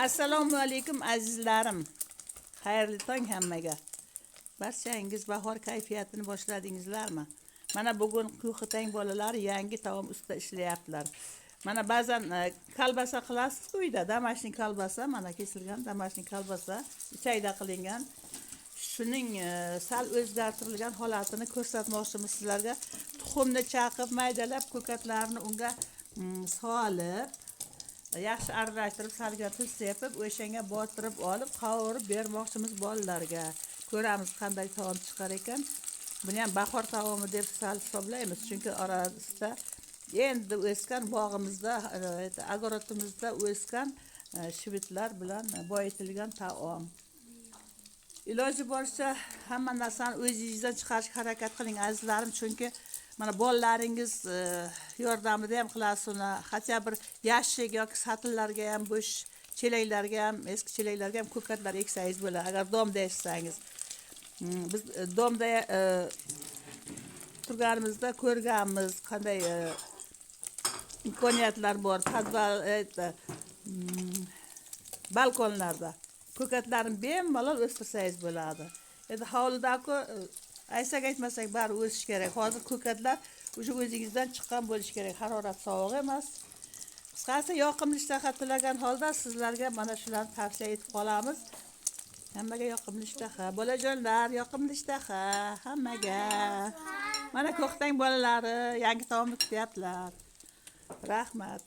Assalomu alaykum azizlarim. Xayrli tong hammaga. Barchangiz bahor kayfiyatini boshladingizlarmi? Mana bugun Quyqitang bolalari yangi taom ustida ishlayaptilar. Mana ba'zan kolbasa qilasiz uyda, damashning kolbasa, mana kesilgan damashning kolbasa, ichayda qilingan. Shuning sal o'zgartirilgan holatini ko'rsatmoqchimiz sizlarga. Tuxumni chaqib, maydalab, ko'katlarni unga solib, yaxshi aralashtirib, salga tuz sepib, o'shanga botirib olib, qovurib bermoqchimiz bolalarga. Ko'ramiz qanday taom chiqar ekan. Buni ham bahor taomi deb sal hisoblaymiz, chunki orasida endi o'sgan bog'imizda, agrotimizda o'sgan shivitlar bilan boyitilgan taom. Iloji boricha hamma narsani o'zingizdan chiqarishga harakat qiling azizlarim, chunki mana bolalaringiz yordamida ham qilasiz uni. Hatto bir yashik yoki satillarga ham, bo'sh chelaklarga ham, eski chelaklarga ham ko'katlar eksangiz bo'ladi, agar domda yashsangiz. Biz domda turganimizda ko'rganmiz qanday imkoniyatlar bor. Podval balkonlarda ko'katlarni bemalol o'stirsangiz bo'ladi. Endi hovlidagi aytsak aytmasak bari o'sish kerak. Hozir ko'katlar o'sha o'zingizdan chiqqan bo'lishi kerak. Harorat sovuq emas. Qisqasi yoqimli ishtaha tilagan holda sizlarga mana shularni tavsiya etib qolamiz. Hammaga yoqimli ishtaha. Bolajonlar, yoqimli ishtaha hammaga. Mana Quyqitang bolalari yangi taomni kutyaptilar. Rahmat.